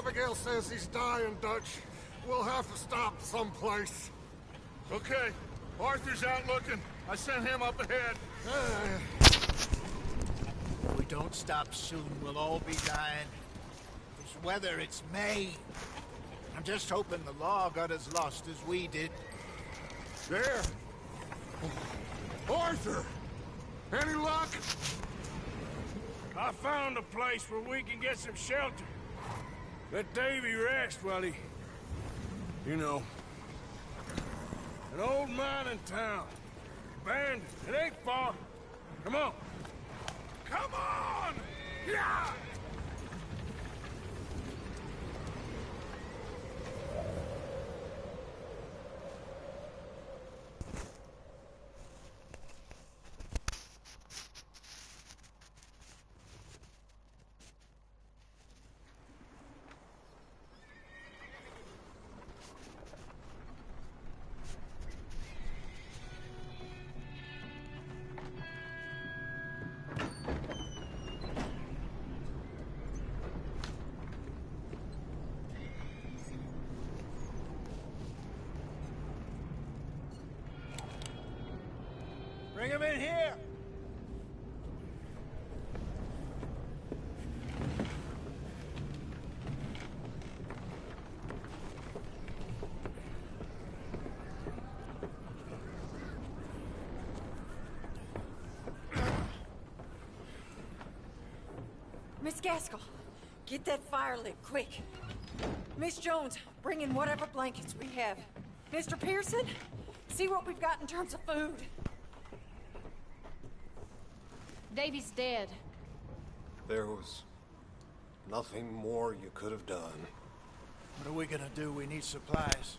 Abigail says he's dying, Dutch. We'll have to stop someplace. Okay. Arthur's out looking. I sent him up ahead. If we don't stop soon, we'll all be dying. This weather, it's May. I'm just hoping the law got as lost as we did. There. Arthur! Any luck? I found a place where we can get some shelter. Let Davy rest while he... You know. An old mining town. Abandoned. It ain't far. Come on. Come on! Yeah! Bring him in here! Miss Gaskell, get that fire lit, quick. Miss Jones, bring in whatever blankets we have. Mr. Pearson, see what we've got in terms of food. Davy's dead. There was nothing more you could have done. What are we gonna do? We need supplies.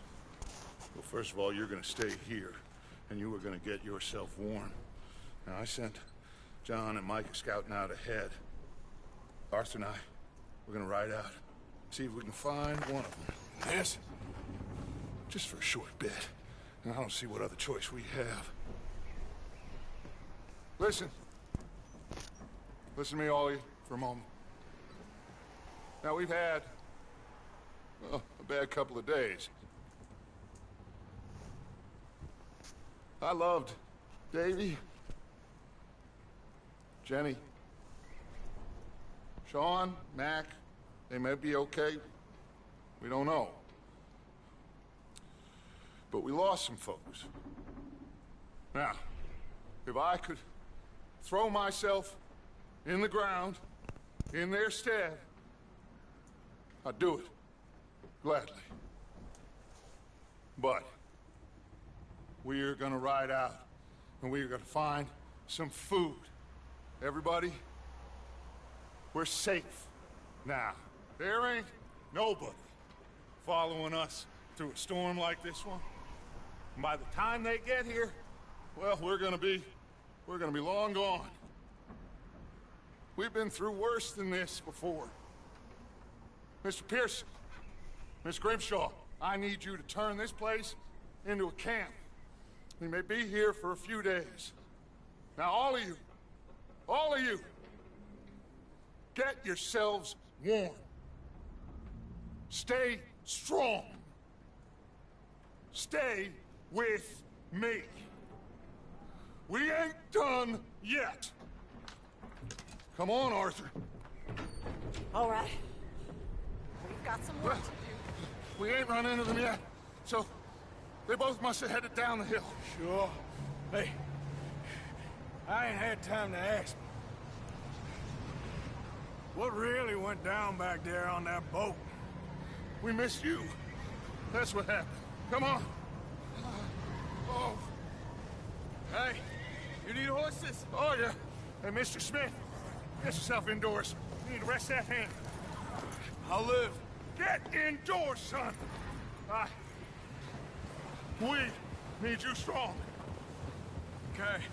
Well, first of all, you're gonna stay here, and you were gonna get yourself warm. Now, I sent John and Mike scouting out ahead. Arthur and I, we're gonna ride out, see if we can find one of them. Yes? Just for a short bit. And I don't see what other choice we have. Listen. Listen to me, all of you, for a moment. Now, we've had, well, a bad couple of days. I loved Davy, Jenny, Sean, Mac. They may be okay. We don't know. But we lost some folks. Now, if I could throw myself in the ground, in their stead, I'd do it, gladly. But we are gonna ride out, and we are gonna find some food. Everybody, we're safe now. There ain't nobody following us through a storm like this one. And by the time they get here, well, we're gonna be long gone. We've been through worse than this before. Mr. Pearson, Miss Grimshaw, I need you to turn this place into a camp. We may be here for a few days. Now, all of you, get yourselves warm. Stay strong. Stay with me. We ain't done yet. Come on, Arthur. All right. We've got some work to do. We ain't run into them yet, so they both must have headed down the hill. Sure. Hey, I ain't had time to ask. What really went down back there on that boat? We missed you. That's what happened. Come on. Oh. Hey, you need horses? Oh, yeah. Hey, Mr. Smith, get yourself indoors. You need to rest that hand. I'll live. Get indoors, son. We need you strong. Okay.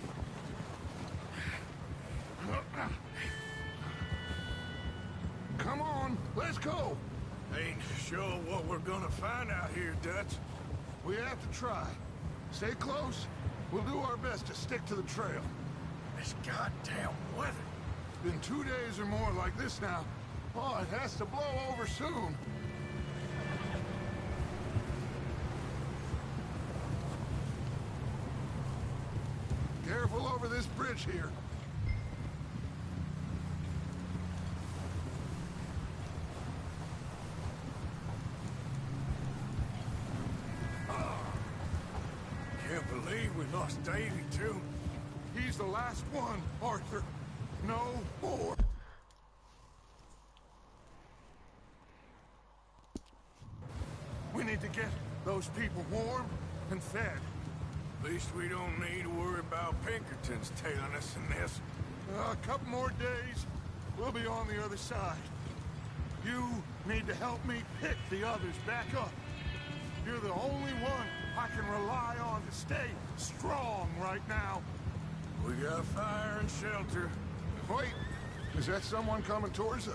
Come on, let's go. Ain't sure what we're gonna find out here, Dutch. We have to try. Stay close. We'll do our best to stick to the trail. This goddamn weather. It's been 2 days or more like this now. Oh, it has to blow over soon. over this bridge here. Can't believe we lost Davy, too. He's the last one, Arthur. No more. We need to get those people warm and fed. At least we don't need to worry about Pinkertons tailing us in this. A couple more days, we'll be on the other side. You need to help me pick the others back up. You're the only one I can rely on to stay strong right now. We got fire and shelter. Wait, is that someone coming towards us?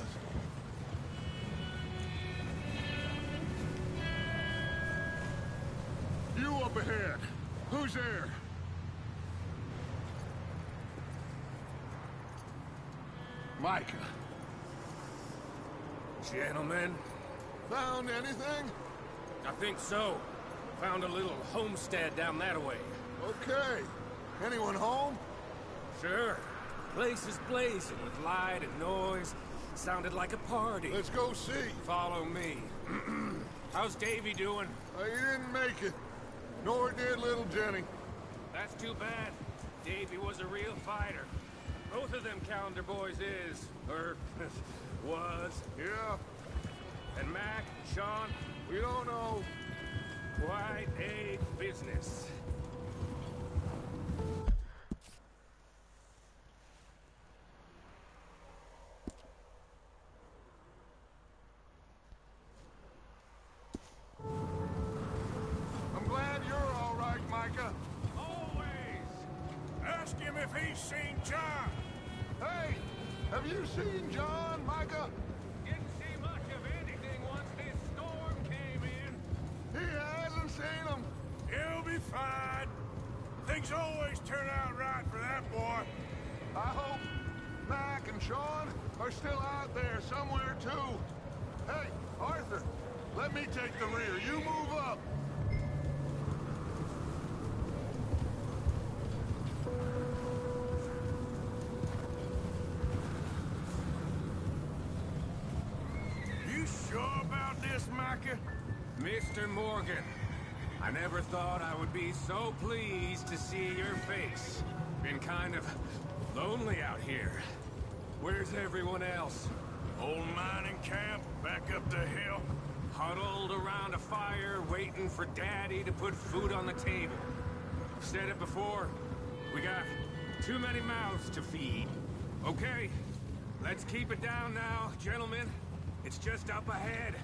You up ahead. Who's there? Micah. Gentlemen, Found anything? I think so. Found a little homestead down that way. Okay. Anyone home? Sure. Place is blazing with light and noise. Sounded like a party. Let's go see. Follow me. How's Davy doing? He didn't make it. Nor did little Jenny. That's too bad. Davy was a real fighter. Both of them calendar boys is, or was. Yeah, And Mac, Sean, we don't know. quite a business. I'm glad you're all right, Micah. Always. Ask him if he's seen John. Hey, have you seen John, Micah? Didn't see much of anything once this storm came in. He hasn't seen him. He'll be fine. Things always turn out right for that boy. I hope Mac and Sean are still out there somewhere, too. Hey, Arthur, let me take the rear. You move up. You sure about this, Micah? Mr. Morgan, I never thought I would be so pleased to see your face. Been kind of lonely out here. Where's everyone else? Old mining camp back up the hill. Huddled around a fire, waiting for Daddy to put food on the table. I've said it before, we got too many mouths to feed. Okay, let's keep it down now, gentlemen. It's just up ahead.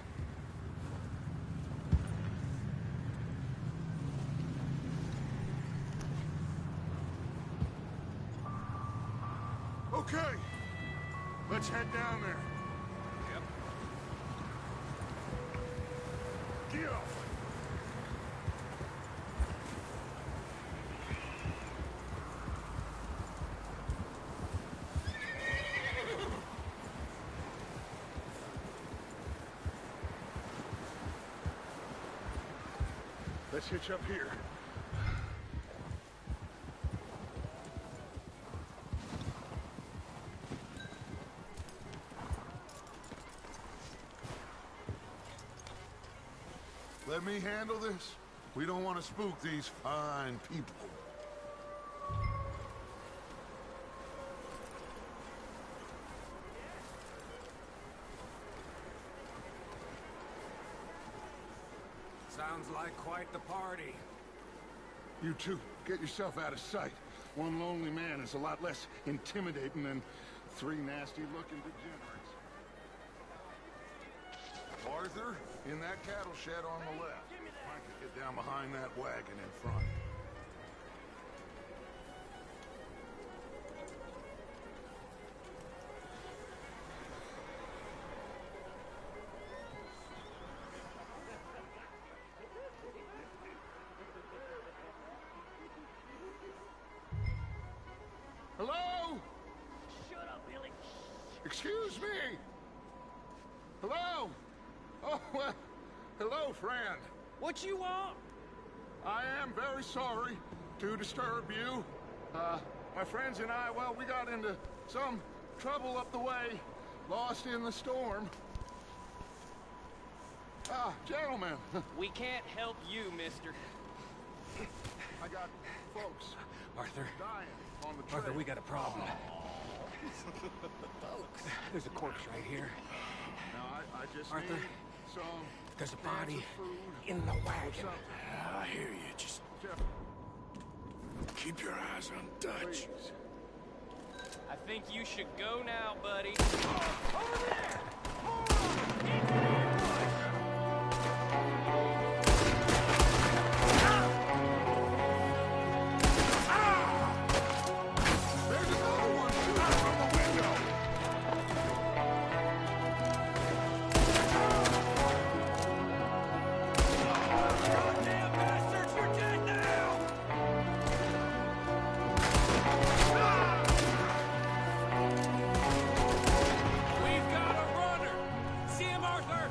Okay, let's head down there. Yep. Get off. Let's hitch up here. Let me handle this. We don't want to spook these fine people. Sounds like quite the party. You two, get yourself out of sight. One lonely man is a lot less intimidating than three nasty-looking degenerates. Arthur, in that cattle shed on the left. Micah, get down behind that wagon in front. Hello? Shut up, Billy. Excuse me? Hello? Oh, well, hello, friend. What you want? I am very sorry to disturb you. My friends and I, well, we got into some trouble up the way. Lost in the storm. Ah, gentlemen. We can't help you, mister. I got folks Arthur, dying on the trail. Arthur, we got a problem. Folks, there's a corpse right here. Now, I just Arthur, need some there's a cans body of food in the or wagon. something. I hear you. Just Jeff, keep your eyes on Dutch. please. I think you should go now, buddy. There's another one shooting from the window. Goddamn bastards, you're dead now! We've got a runner! See him, Arthur?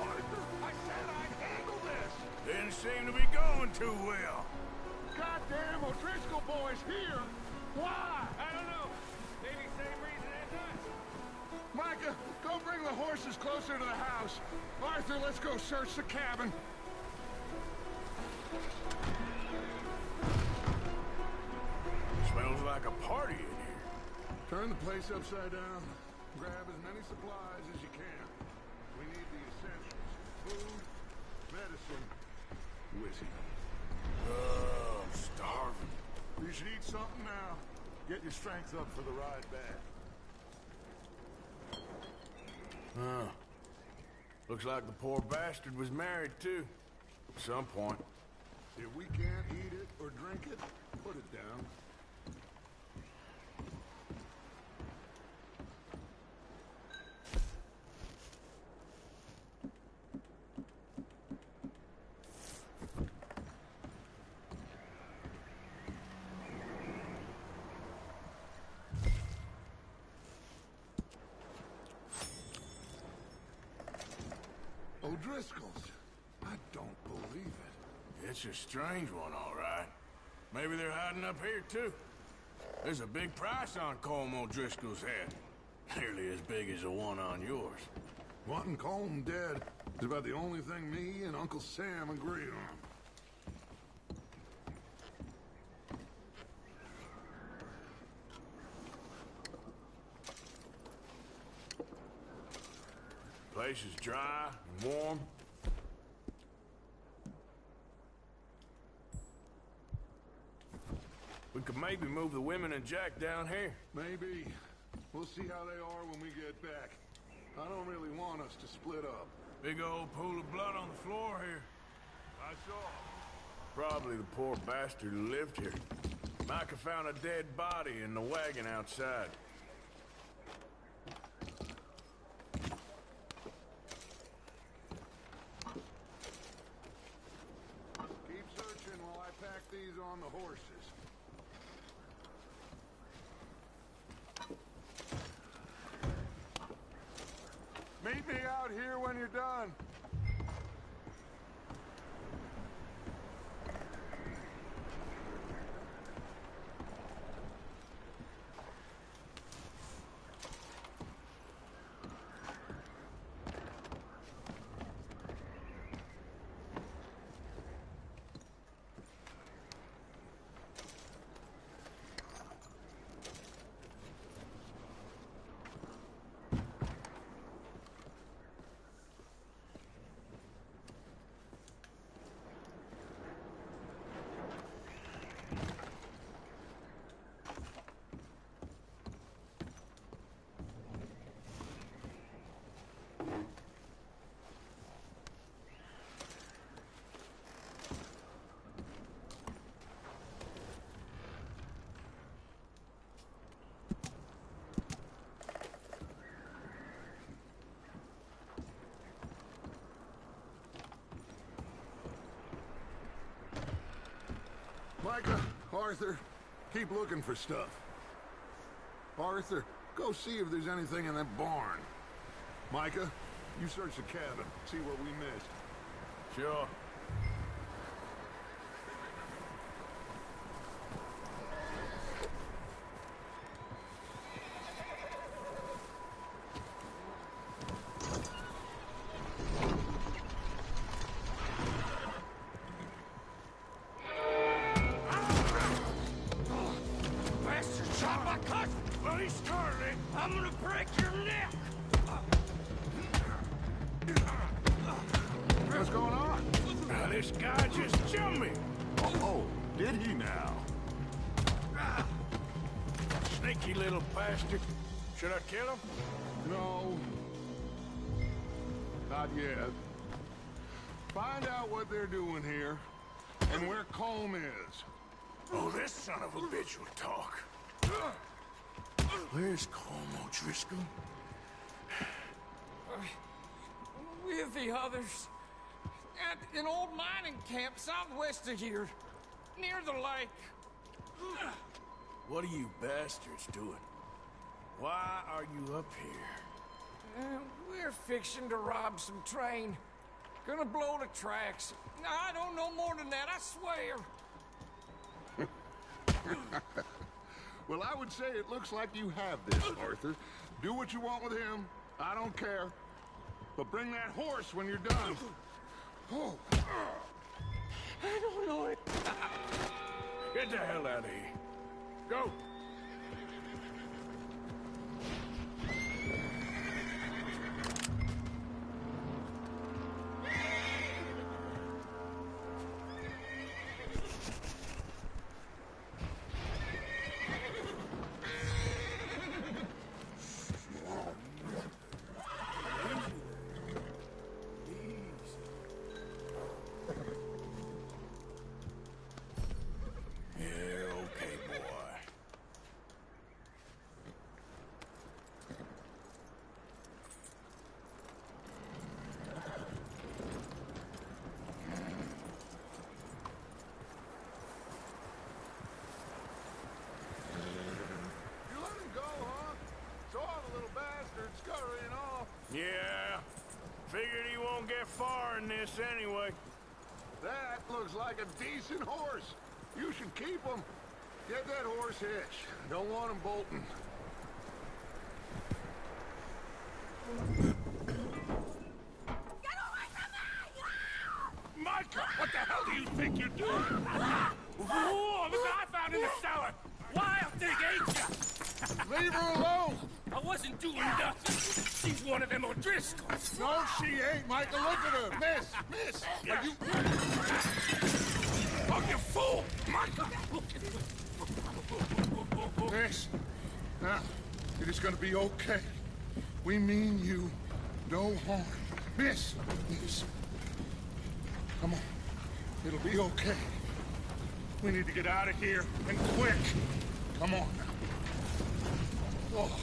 Arthur, I said I'd handle this. Didn't seem to be going too well. Goddamn O'Driscoll boys here. Why? I don't know. Maybe same reason as us. Micah, go bring the horses closer to the house. Arthur, let's go search the cabin. Smells like a party in here. Turn the place upside down. Grab as many supplies as you can. We need the essentials. Food, medicine, whiskey. Oh, I'm starving. You should eat something now. Get your strength up for the ride back. Huh. Looks like the poor bastard was married, too. At some point. If we can't eat it or drink it, put it down. O'Driscoll's. I don't believe it. It's a strange one, all right. Maybe they're hiding up here, too. There's a big price on Colm O'Driscoll's head. Nearly as big as the one on yours. Wanting Colm dead is about the only thing me and Uncle Sam agree on. Place is dry and warm. We could maybe move the women and Jack down here. Maybe. We'll see how they are when we get back. I don't really want us to split up. Big old pool of blood on the floor here. I saw. Probably the poor bastard who lived here. Micah found a dead body in the wagon outside. Keep searching while I pack these on the horses. Meet me out here when you're done. Micah, Arthur, keep looking for stuff. Arthur, go see if there's anything in that barn. Micah, you search the cabin, see what we missed. Sure. I'm gonna break your neck! What's going on? Now, this guy just jumped me. Oh, did he now? Sneaky little bastard. Should I kill him? No. Not yet. Find out what they're doing here, and where Colm is. Oh, this son of a bitch will talk. Where's Colm O'Driscoll? With the others. At an old mining camp southwest of here. Near the lake. What are you bastards doing? Why are you up here? We're fixing to rob some train. Gonna blow the tracks. I don't know more than that, I swear. Well, I would say it looks like you have this, Arthur. Do what you want with him. I don't care. But bring that horse when you're done. Oh. I don't know it. Get the hell out of here. Go. Yeah, figured he won't get far in this anyway. That looks like a decent horse. You should keep him. Get that horse hitched. Don't want him bolting. Get away from me! Micah, what the hell do you think you're doing? Oh, look what I found in the cellar! Wild thing, ain't ya? Leave her alone! I wasn't doing nothing. She's one of them O'Driscolls. No, she ain't, Micah. Look at her. Miss, are you... Oh, you fool! Micah! Miss, now, it is gonna be okay. We mean you no harm. Miss, come on. It'll be okay. We need to get out of here, and quick. Come on now. Oh.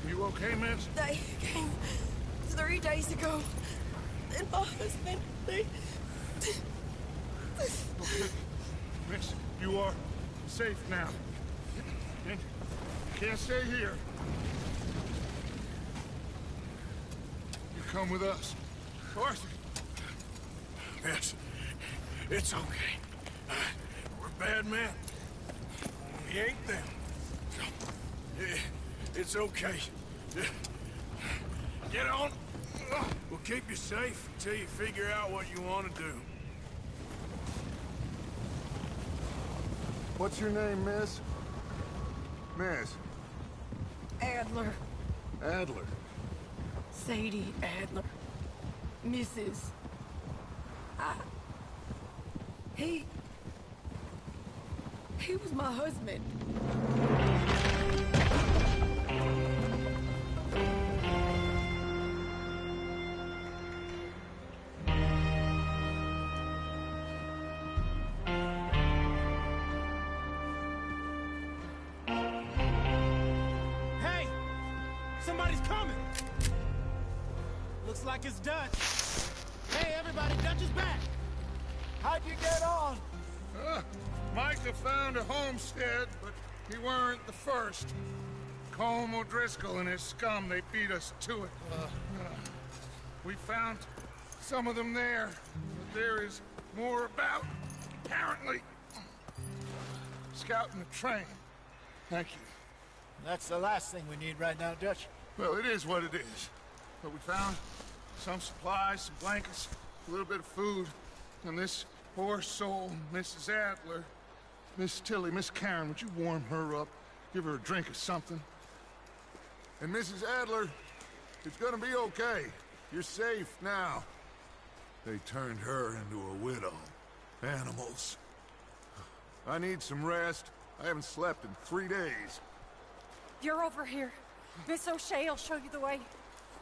You okay, miss? They came 3 days ago. And my husband, they... Okay. Miss, you are safe now. And you can't stay here. You come with us. Arthur. Yes, it's okay. We're bad men. We ain't them. It's okay. Get on. We'll keep you safe until you figure out what you want to do. What's your name, miss? Miss. Adler. Adler. Sadie Adler. Mrs. He was my husband. Hey! Somebody's coming! Looks like it's Dutch. Hey, everybody, Dutch is back! How'd you get on? Micah found a homestead, but he weren't the first. Colm O'Driscoll and his scum, they beat us to it. We found some of them there, but there is more about, apparently. Scouting the train. Thank you. That's the last thing we need right now, Dutch. Well, it is what it is. But we found some supplies, some blankets, a little bit of food, and this poor soul, Mrs. Adler, Miss Tilly, Miss Karen, would you warm her up? Give her a drink or something? And Mrs. Adler, it's gonna be okay. You're safe now. They turned her into a widow. Animals. I need some rest. I haven't slept in 3 days. You're over here. Miss O'Shea will show you the way.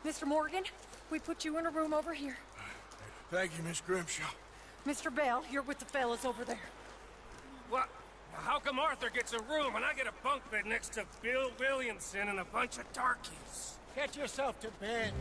Mr. Morgan, we put you in a room over here. Thank you, Miss Grimshaw. Mr. Bell, you're with the fellas over there. What? How come Arthur gets a room and I get a bunk bed next to Bill Williamson and a bunch of darkies? Get yourself to bed.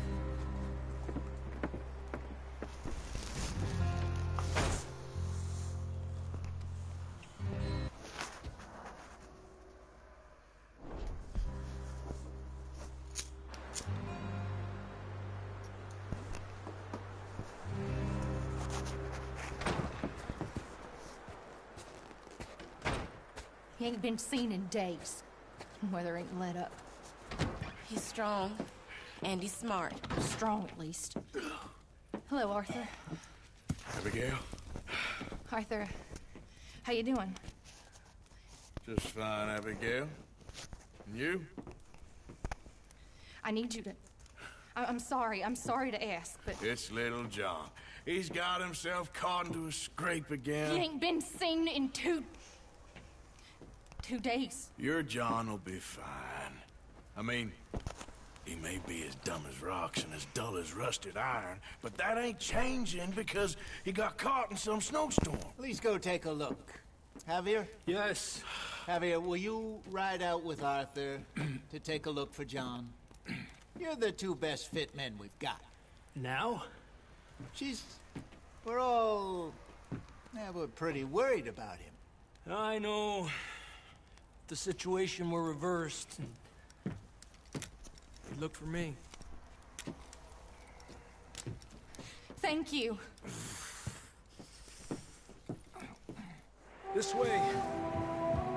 He ain't been seen in days. Weather ain't let up. He's strong, and he's smart. Strong, at least. Hello, Arthur. Abigail? Arthur, how you doing? Just fine, Abigail. And you? I need you to... I'm sorry to ask, but... It's little John. He's got himself caught into a scrape again. He ain't been seen in 2 days. Your John will be fine. I mean, he may be as dumb as rocks and as dull as rusted iron, but that ain't changing because he got caught in some snowstorm. Please go take a look. Javier? Yes. Javier, will you ride out with Arthur to take a look for John? You're the 2 best fit men we've got. Now? We're pretty worried about him. I know. The situation were reversed. He looked for me. Thank you. This way.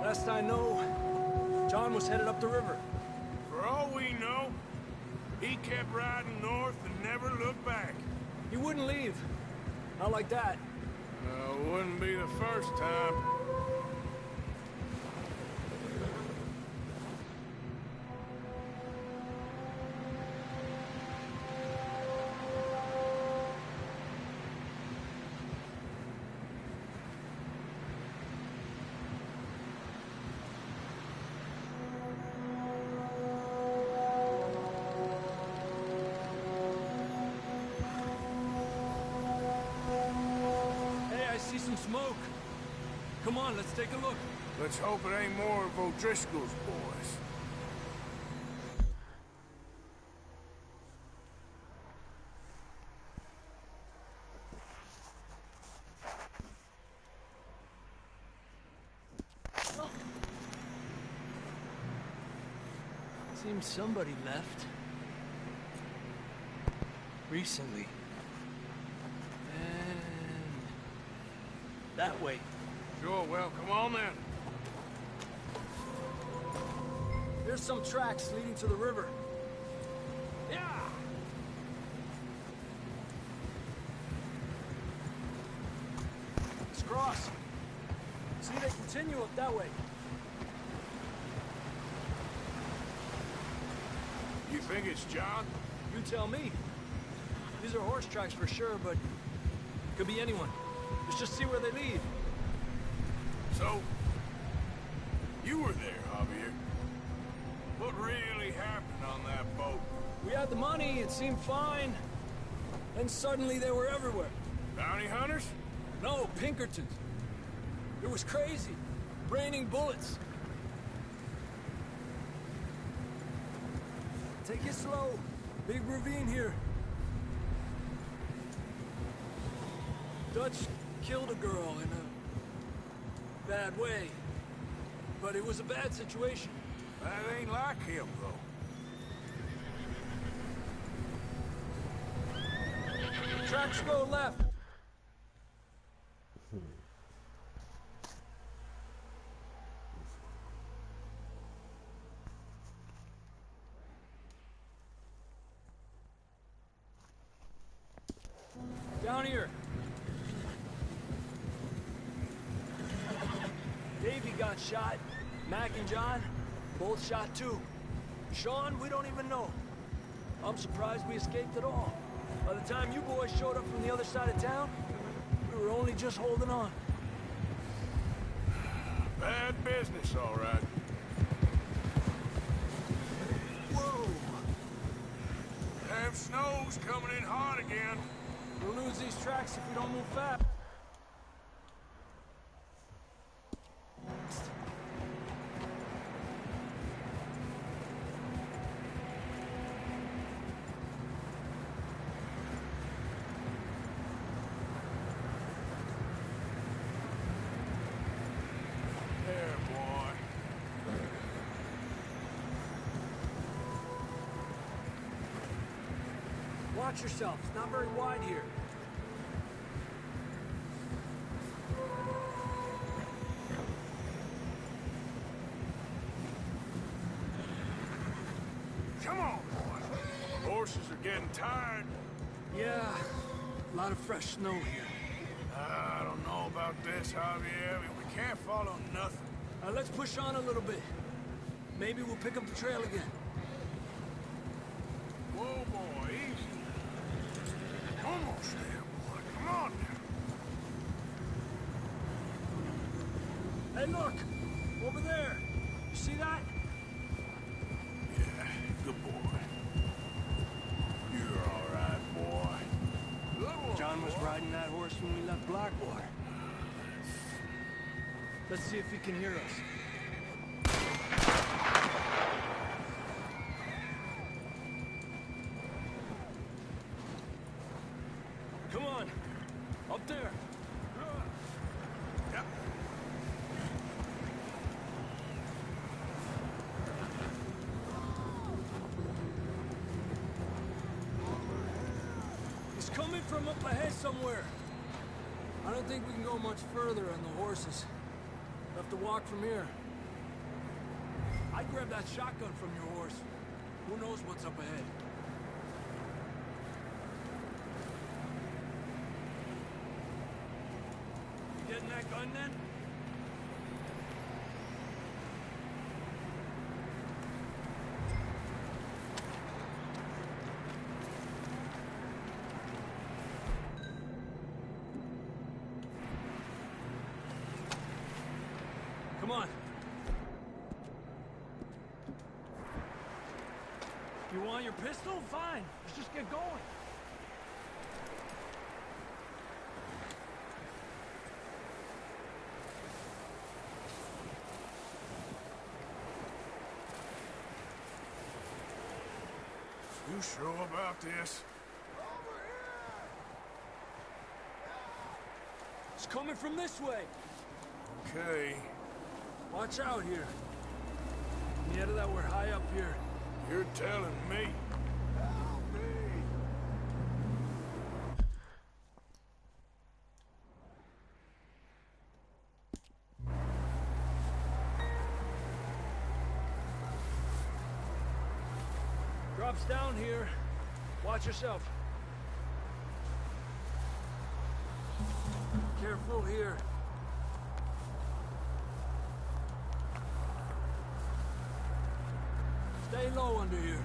Last I know, John was headed up the river. For all we know, he kept riding north and never looked back. He wouldn't leave. Not like that. Wouldn't be the first time. Some smoke. Come on, let's take a look. Let's hope it ain't more of O'Driscoll's boys. Seems somebody left. Recently. That way. Sure, well, come on then. There's some tracks leading to the river. Yeah! Let's cross. See, they continue up that way. You think it's John? You tell me. These are horse tracks for sure, but could be anyone. Let's just see where they lead. So, you were there, Javier. What really happened on that boat? We had the money, it seemed fine. Then suddenly they were everywhere. Bounty hunters? No, Pinkertons. It was crazy. Raining bullets. Take it slow. Big ravine here. Dutch killed a girl in a bad way. but it was a bad situation. That ain't like him, though. Tracks go left. Down here. Davey got shot. Mac and John, both shot too. Sean, we don't even know. I'm surprised we escaped at all. By the time you boys showed up from the other side of town, we were only just holding on. Bad business, all right. Whoa! Damn snow's coming in hard again. We'll lose these tracks if we don't move fast. There, boy. Watch yourself. It's not very wide here. Come on, boy. Horses are getting tired. Yeah, a lot of fresh snow here. I don't know about this, Javier. We can't follow nothing. Let's push on a little bit. Maybe we'll pick up the trail again. Whoa, boy, easy. Almost there, boy. Come on now. Hey, look! Over there! You see that? Yeah, good boy. You're all right, boy. Good one, John was boy. riding that horse when we left Blackwater. Let's see if he can hear us. Come on! Up there! Yeah. He's coming from up ahead somewhere. I don't think we can go much further on the horses. We'll have to walk from here. I'd grab that shotgun from your horse. Who knows what's up ahead? You getting that gun then? Come on. You want your pistol? Fine. Let's just get going. You sure about this? It's coming from this way. Okay. Watch out here. Yeah, that we're high up here. You're telling me. Help me! Drops down here. Watch yourself. Careful here. Stay low under here.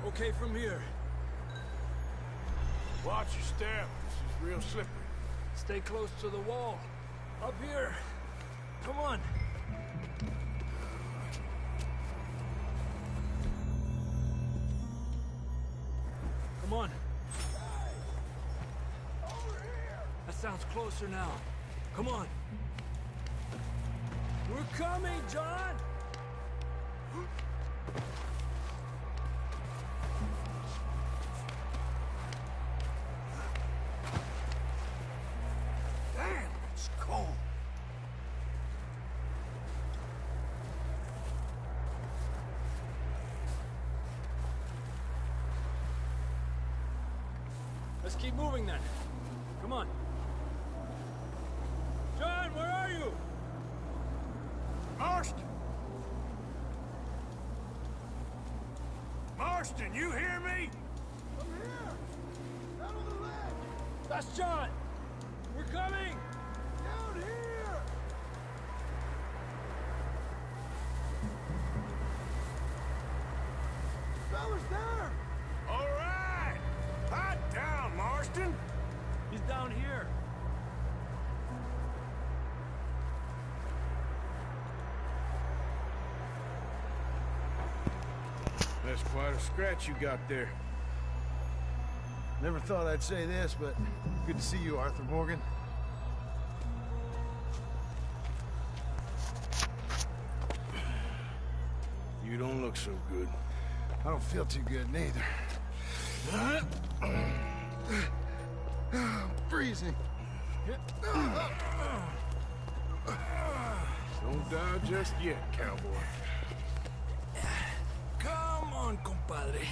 Okay from here. Watch your step. This is real slippery. Stay close to the wall. Up here. Come on. Come on. That sounds closer now. Come on. We're coming, John! Let's keep moving then. Come on. John, where are you? Marston! Marston, you hear me? I'm here! Down on the ledge! That's John! We're coming! Down here! Fella's there! All right! Hot down, Marston! He's down here. That's quite a scratch you got there. Never thought I'd say this, but good to see you, Arthur Morgan. You don't look so good. I don't feel too good, neither. I'm freezing. Don't die just yet, cowboy. Come on, compadre.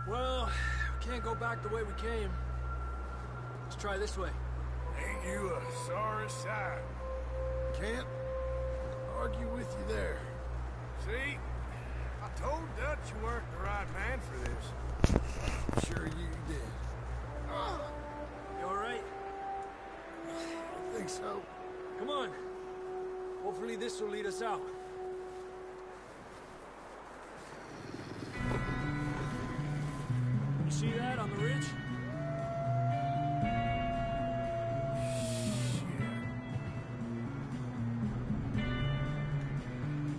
Well, we can't go back the way we came. Let's try this way. Ain't you a sorry sight? Can't argue with you there. See? I told Dutch you weren't the right man for this. Sure you did. You all right? I think so. Come on. Hopefully this will lead us out. You see that on the ridge?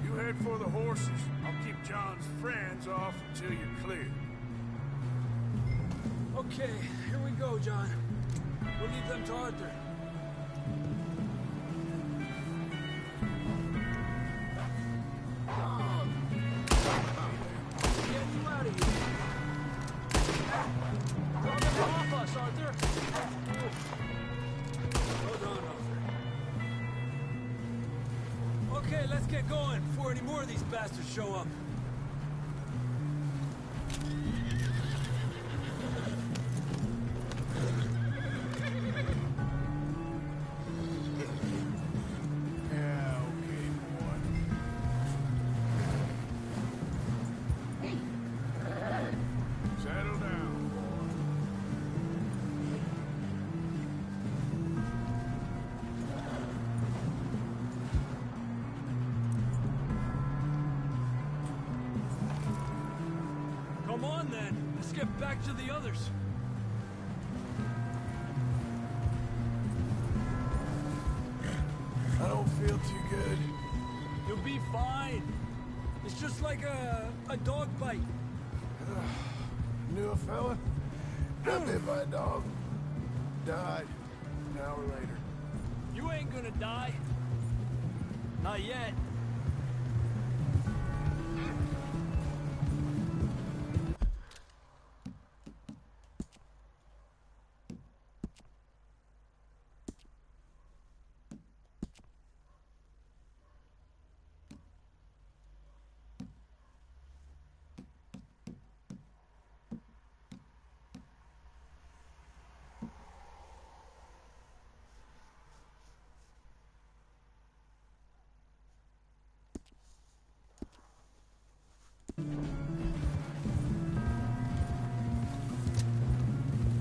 You head for the horses. I'll keep John's friends off until you're clear. Okay, here we go, John. We'll leave them to Arthur. Get you out of here. Draw them off us, Arthur. Well done, Arthur. Okay, let's get going before any more of these bastards show up. Settle down. Come on, then. Let's get back to the others. I don't feel too good. You'll be fine. It's just like a dog bite. Knew a fella? Got bit by a dog. Died an hour later. You ain't gonna die. Not yet.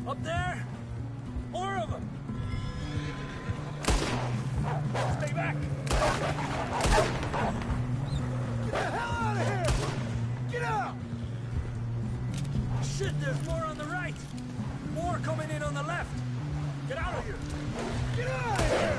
Up there? More of them! Stay back! Get the hell out of here! Get out! Shit, there's more on the right! More coming in on the left! Get out of here! Get out of here!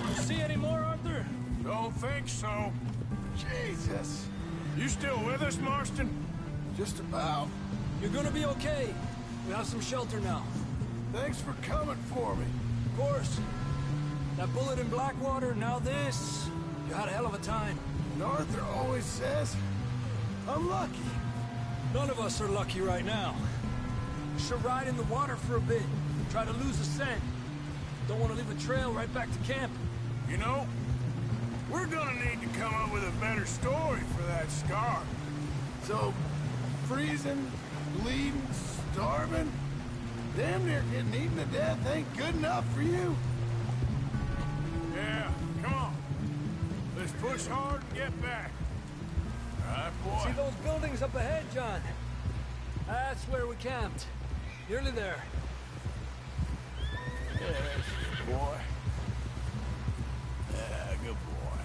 You see any more, Arthur? Don't think so. Jesus! You still with us, Marston? Just about. You're gonna be okay. We have some shelter now. Thanks for coming for me. Of course. That bullet in Blackwater, now this. You had a hell of a time. And Arthur always says, I'm lucky. None of us are lucky right now. Should ride in the water for a bit. Try to lose the scent. Don't want to leave a trail right back to camp. You know, we're gonna need to come up with a better story for that scar. So, freezing, bleeding, starving, damn near getting eaten to death ain't good enough for you? Yeah, come on. Let's push hard and get back. All right, boy. See those buildings up ahead, John? That's where we camped. Nearly there. Yes, boy. Yeah, good boy.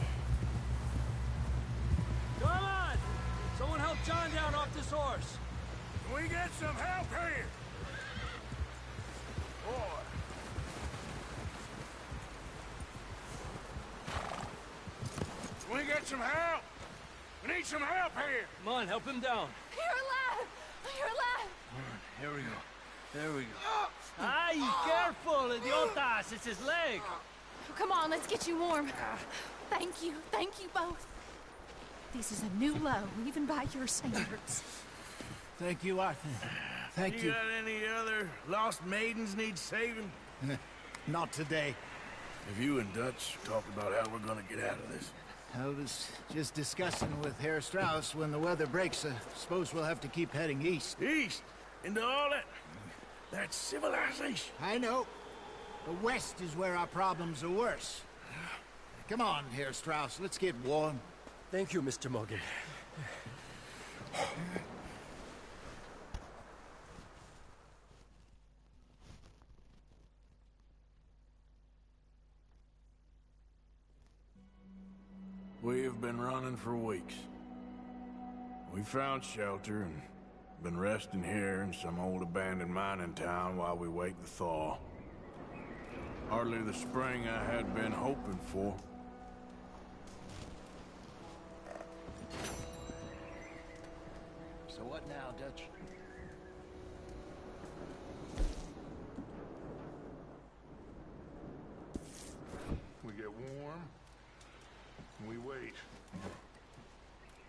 Come on! Someone help John down off this horse. Can we get some help here? Boy. Can we get some help? We need some help here. Come on, help him down. You're alive! You're alive! Here we go. There we go. Ay, careful, idiotas! It's his leg! Come on, let's get you warm. Thank you both. This is a new low, even by your standards. Thank you, Arthur. Thank you. You got any other lost maidens need saving? Not today. Have you and Dutch talked about how we're gonna get out of this? I was just discussing with Herr Strauss when the weather breaks. Suppose we'll have to keep heading east. East? Into all that civilization? I know. The west is where our problems are worse. Come on, Herr Strauss, let's get warm. Thank you, Mr. Morgan. We have been running for weeks. We found shelter and been resting here in some old abandoned mining town while we wait the thaw. Hardly the spring I had been hoping for. So what now, Dutch? We get warm, and we wait.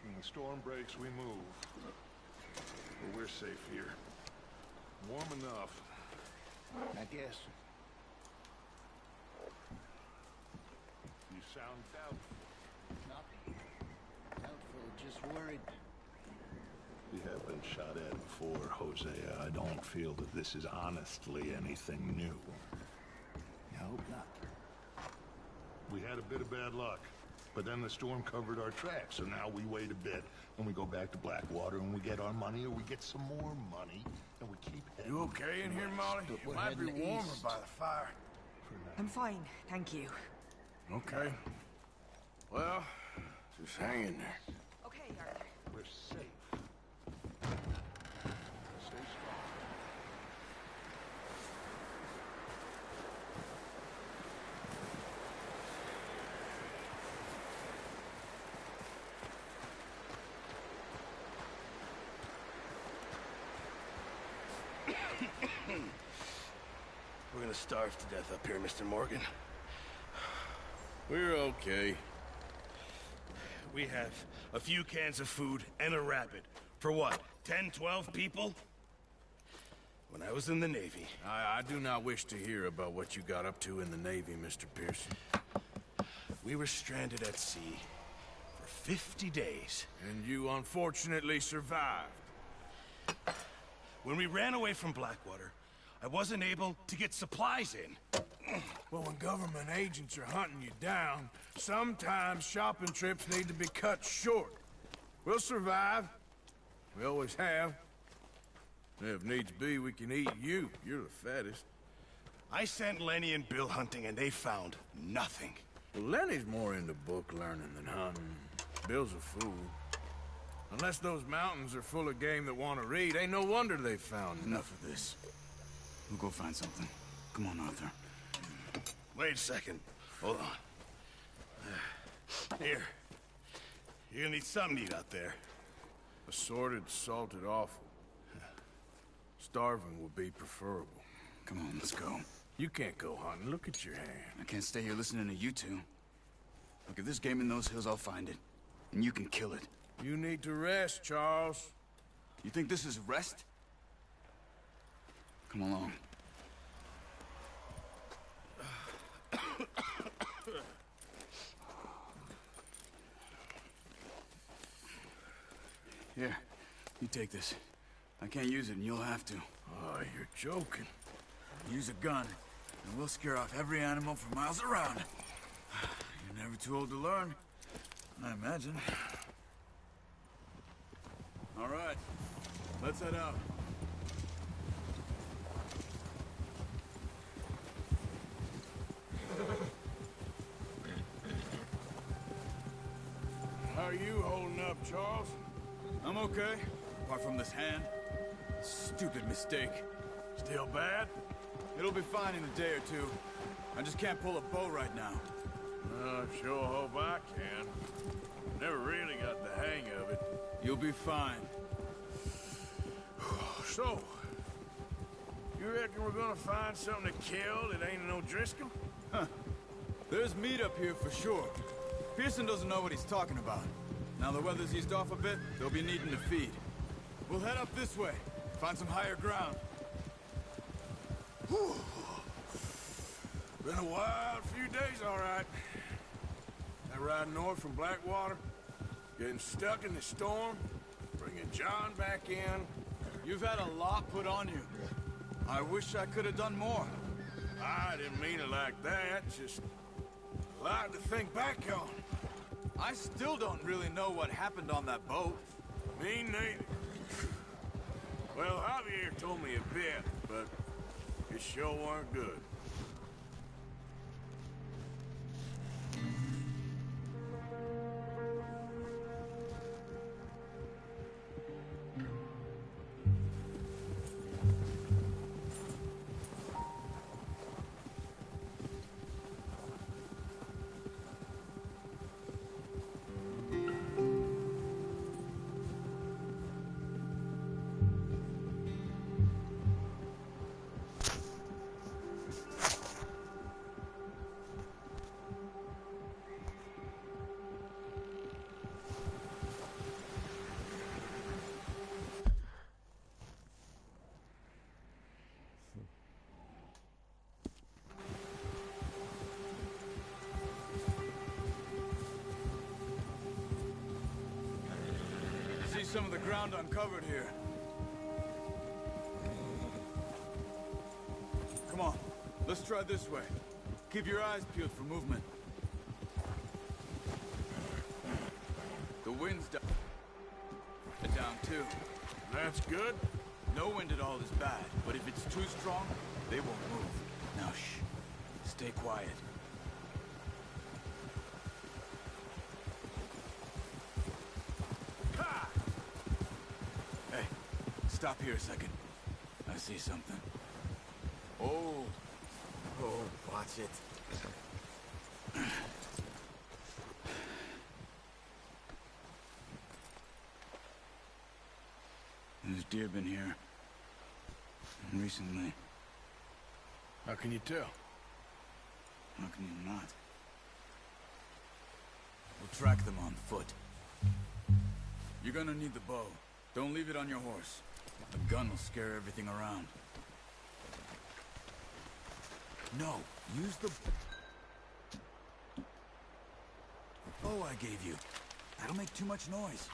When the storm breaks, we move. But we're safe here. Warm enough. I guess. You sound doubtful. Not doubtful, just worried. We have been shot at before, Hosea. I don't feel that this is honestly anything new. I hope not. We had a bit of bad luck, but then the storm covered our tracks, so now we wait a bit, and we go back to Blackwater, and we get our money, or we get some more money, and we keep heading. You okay in here, Molly? But It we're might be heading warmer east. by the fire. I'm fine, thank you. Okay. Well, just hang in there. Okay, Arthur. We're safe. Stay strong. We're gonna starve to death up here, Mr. Morgan. We're okay. We have a few cans of food and a rabbit. For what, 10, 12 people? When I was in the Navy... I do not wish to hear about what you got up to in the Navy, Mr. Pearson. We were stranded at sea for 50 days. And you unfortunately survived. When we ran away from Blackwater, I wasn't able to get supplies in. Well, when government agents are hunting you down, sometimes shopping trips need to be cut short. We'll survive. We always have. If needs be, we can eat you. You're the fattest. I sent Lenny and Bill hunting, and they found nothing. Well, Lenny's more into book learning than hunting. Bill's a fool. Unless those mountains are full of game that want to read, ain't no wonder they found Enough of this. We'll go find something. Come on, Arthur. Wait a second. Hold on. Here. You're gonna need something to eat out there. Assorted, salted offal. Starving would be preferable. Come on, let's go. You can't go hunting. Look at your hand. I can't stay here listening to you two. Look, if there's game in those hills, I'll find it. And you can kill it. You need to rest, Charles. You think this is rest? Come along. Here, you take this. I can't use it, and you'll have to. Oh, you're joking. Use a gun, and we'll scare off every animal for miles around. You're never too old to learn, I imagine. All right, let's head out. How are you holding up, Charles? I'm okay, apart from this hand. Stupid mistake. Still bad? It'll be fine in a day or two. I just can't pull a bow right now. I sure hope I can. Never really got the hang of it. You'll be fine. So, you reckon we're gonna find something to kill that ain't no Driscoll? Huh. There's meat up here for sure. Pearson doesn't know what he's talking about. Now the weather's eased off a bit, they'll be needing to feed. We'll head up this way, find some higher ground. Whew. Been a wild few days, all right. That ride north from Blackwater, getting stuck in the storm, bringing John back in. You've had a lot put on you. I wish I could have done more. I didn't mean it like that, just a lot to think back on. I still don't really know what happened on that boat. Me neither. Well, Javier told me a bit, but it sure weren't good. Some of the ground uncovered here. Come on, let's try this way. Keep your eyes peeled for movement. The wind's down too. That's good. No wind at all is bad, but if it's too strong, they won't move. Now shh, stay quiet. Stop here a second. I see something. Oh, watch it. There's deer been here. Recently. How can you tell? How can you not? We'll track them on foot. You're gonna need the bow. Don't leave it on your horse. The gun will scare everything around. No, use the bow I gave you. That'll make too much noise.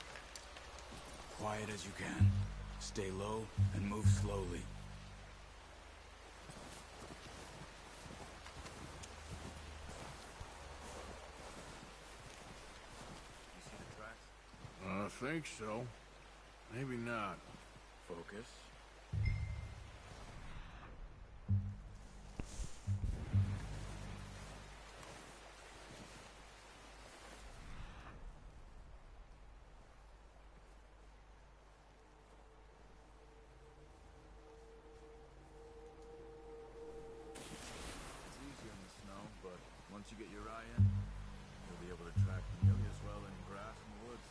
Quiet as you can. Stay low and move slowly. You see the tracks? I think so. Maybe not. Focus. It's easier in the snow, but once you get your eye in, you'll be able to track nearly as well in grass in the woods.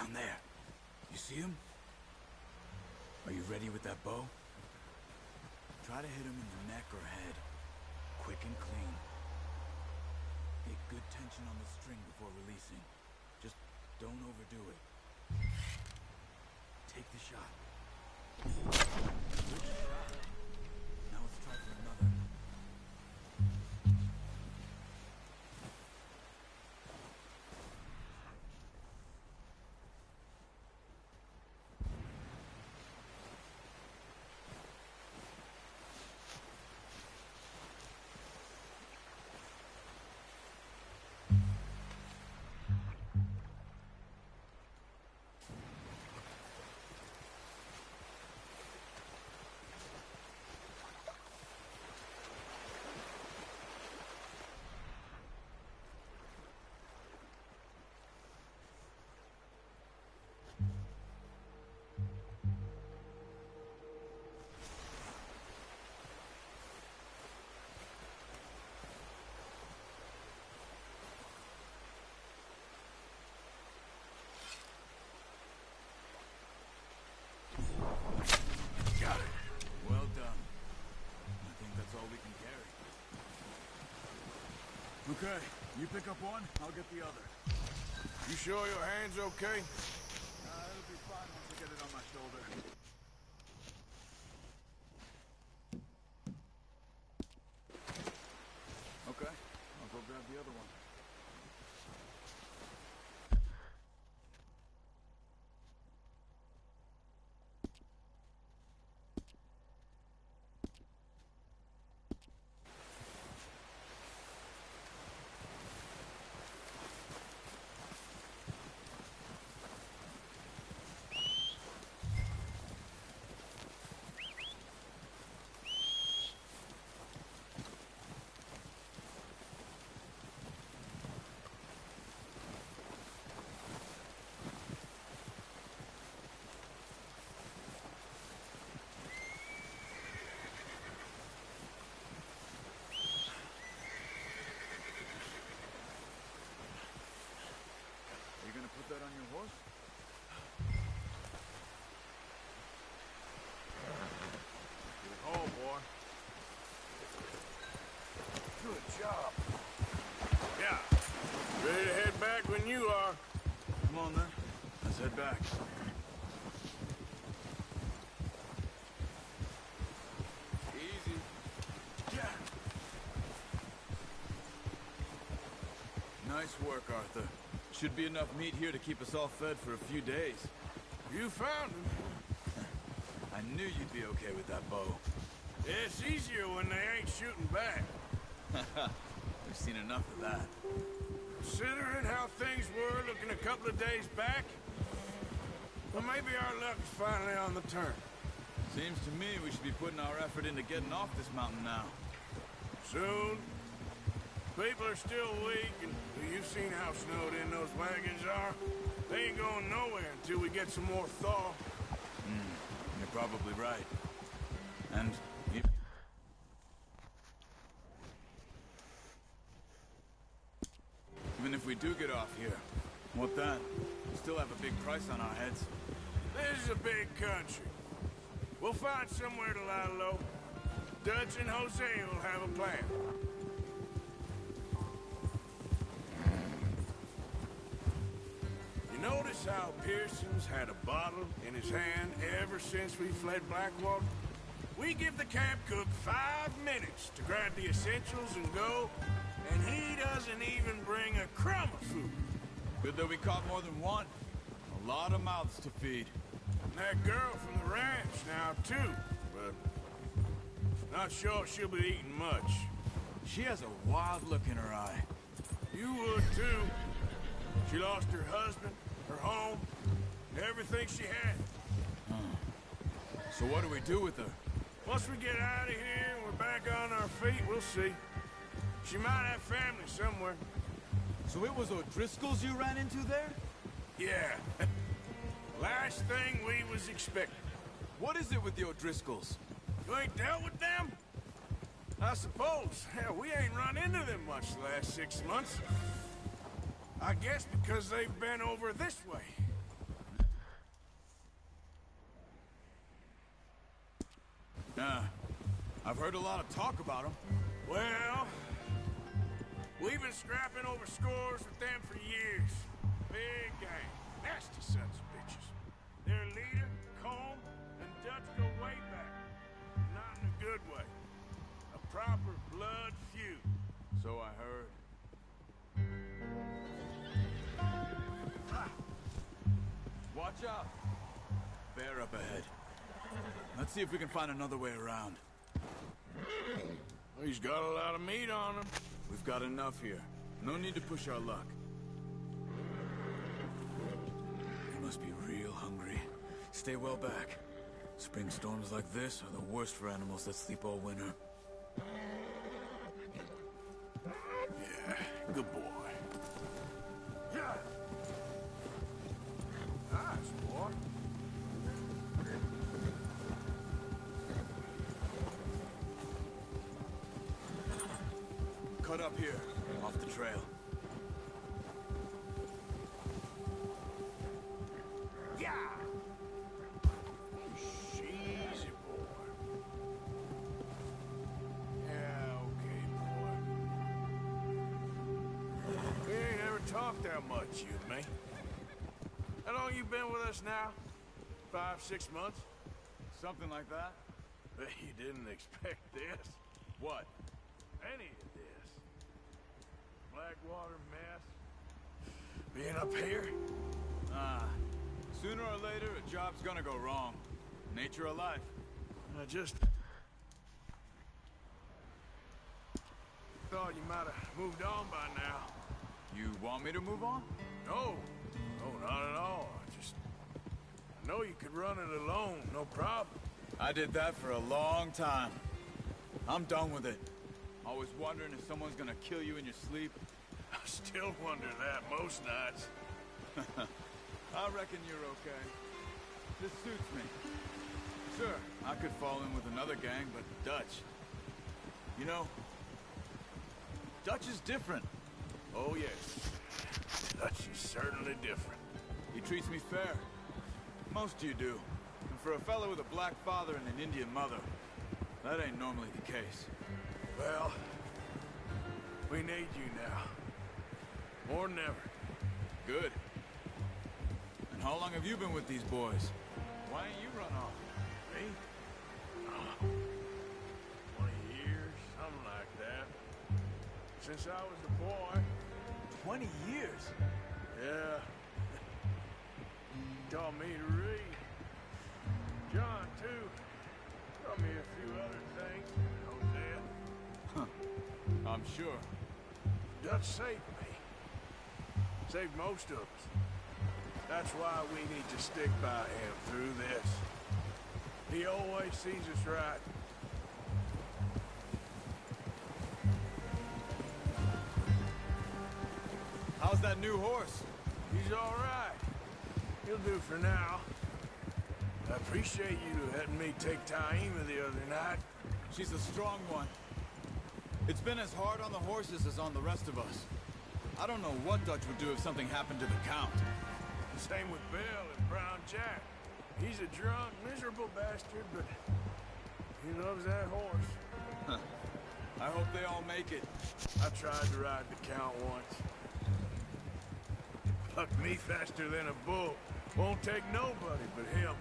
Down there. You see him? Are you ready with that bow? Try to hit him in the neck or head. Quick and clean. Get good tension on the string before releasing. Just don't overdo it. Take the shot. Good shot. Now let's try for another. Okay, you pick up one, I'll get the other. You sure your hand's okay? It'll be fine once I get it on my shoulder. Okay, I'll go grab the other one. Put that on your horse? Get it home, boy. Good job. Yeah. Ready to head back when you are. Come on, then. Let's head back. Easy. Yeah. Nice work, Arthur. Should be enough meat here to keep us all fed for a few days. You found him. I knew you'd be okay with that bow. It's easier when they ain't shooting back. We've seen enough of that. Considering how things were looking a couple of days back, well, maybe our luck is finally on the turn. Seems to me we should be putting our effort into getting off this mountain now. Soon. People are still weak, and you've seen how snowed in those wagons are. They ain't going nowhere until we get some more thaw. You're probably right. And even if we do get off here, what then? We still have a big price on our heads. This is a big country. We'll find somewhere to lie low. Dutch and Jose will have a plan. Notice how Pearson's had a bottle in his hand ever since we fled Blackwater? We give the camp cook 5 minutes to grab the essentials and go, and he doesn't even bring a crumb of food. Good that we caught more than one. A lot of mouths to feed. And that girl from the ranch now, too, but not sure she'll be eating much. She has a wild look in her eye. You would, too. She lost her husband, her home, everything she had. So what do we do with her? Once we get out of here and we're back on our feet, we'll see. She might have family somewhere. So it was O'Driscoll's you ran into there? Yeah. Last thing we was expecting. What is it with the O'Driscolls? You ain't dealt with them? I suppose. Hell, we ain't run into them much the last 6 months. I guess because they've been over this way. I've heard a lot of talk about them. Well, we've been scrapping over scores with them for years. Big gang. Nasty sons of bitches. Their leader, Combe, and Dutch go way back. Not in a good way. A proper blood feud. So I heard. Watch out! Bear up ahead. Let's see if we can find another way around. He's got a lot of meat on him. We've got enough here. No need to push our luck. They must be real hungry. Stay well back. Spring storms like this are the worst for animals that sleep all winter. Yeah, good boy. Yeah. Nice, boy. Cut up here, off the trail. Yeah. Easy, boy. Yeah, okay, boy. We ain't ever talked that much, you and me. How long you been with us now? 5, 6 months? Something like that? Bet you didn't expect this. What? Any of this. Blackwater mess. Being up here? Sooner or later, a job's gonna go wrong. Nature of life. I just thought you might have moved on by now. You want me to move on? No. No, not at all. I know you could run it alone, no problem. I did that for a long time. I'm done with it. Always wondering if someone's gonna kill you in your sleep. I still wonder that most nights. I reckon you're okay. This suits me. Sure, I could fall in with another gang, but Dutch... You know, Dutch is different. Oh, yes. Dutch is certainly different. He treats me fair. Most of you do. And for a fellow with a black father and an Indian mother, that ain't normally the case. Well, we need you now. More than ever. Good. And how long have you been with these boys? Why ain't you run off? Me? 20 years, something like that. Since I was a boy. 20 years? Yeah. Taught me to read. John, too. Taught me a few other things. Hosea. Huh. I'm sure. Dutch saved me. Saved most of us. That's why we need to stick by him through this. He always sees us right. How's that new horse? He's all right. He'll do for now. I appreciate you letting me take Taima the other night. She's a strong one. It's been as hard on the horses as on the rest of us. I don't know what Dutch would do if something happened to the Count. Same with Bill and Brown Jack. He's a drunk, miserable bastard, but he loves that horse. I hope they all make it. I tried to ride the Count once. Plucked me faster than a bull. Won't take nobody but him.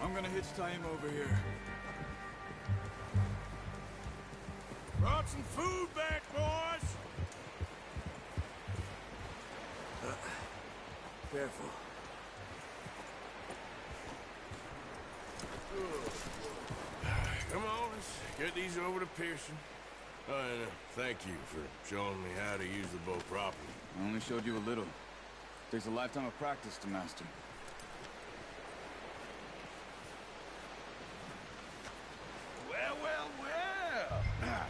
I'm gonna hitch Taima over here. Brought some food back, boys! Careful. Come on, let's get these over to Pearson. Oh, and thank you for showing me how to use the bow properly. I only showed you a little. Takes a lifetime of practice to master. Well, well, well!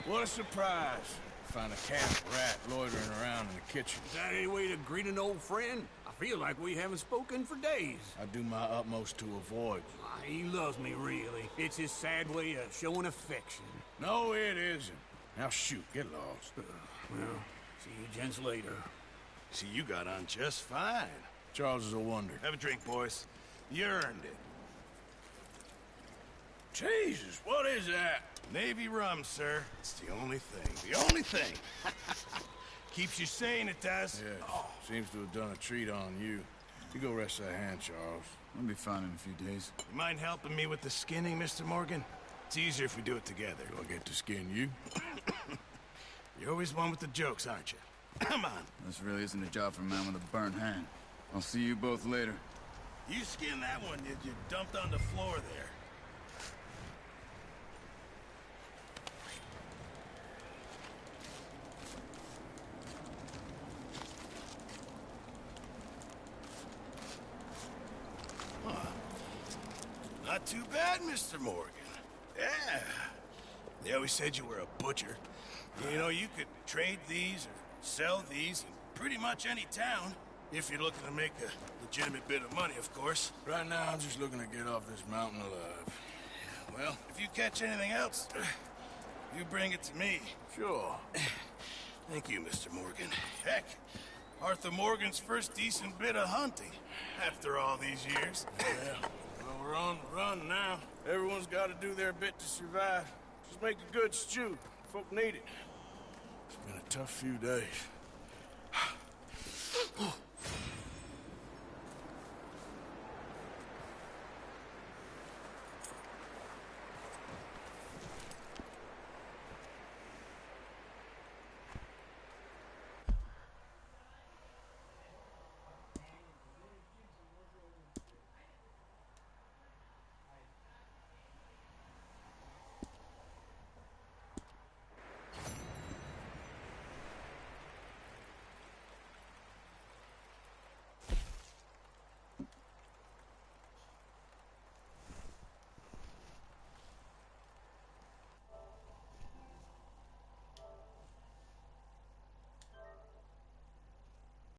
What a surprise. Find a camp rat loitering around in the kitchen. Is that any way to greet an old friend? I feel like we haven't spoken for days. I do my utmost to avoid you. He loves me, really. It's his sad way of showing affection. No, it isn't. Now shoot, get lost. Well, See you gents later. See, you got on just fine. Charles is a wonder. Have a drink, boys. You earned it. Jesus, what is that? Navy rum, sir. It's the only thing. The only thing. Keeps you sane, it does. Yeah, seems to have done a treat on you. You go rest that hand, Charles. I'll be fine in a few days. You mind helping me with the skinning, Mr. Morgan? It's easier if we do it together. Do I get to skin you? You're always one with the jokes, aren't you? Come on. This really isn't a job for a man with a burnt hand. I'll see you both later. You skinned that one you dumped on the floor there. Not too bad, Mr. Morgan. Yeah. They always said you were a butcher. You know, you could trade these or sell these in pretty much any town. If you're looking to make a legitimate bit of money, of course. Right now, I'm just looking to get off this mountain alive. Well, if you catch anything else, you bring it to me. Sure. Thank you, Mr. Morgan. Heck, Arthur Morgan's first decent bit of hunting after all these years. Yeah. Well, we're on the run now. Everyone's got to do their bit to survive. Just make a good stew. Folk need it. It's been a tough few days.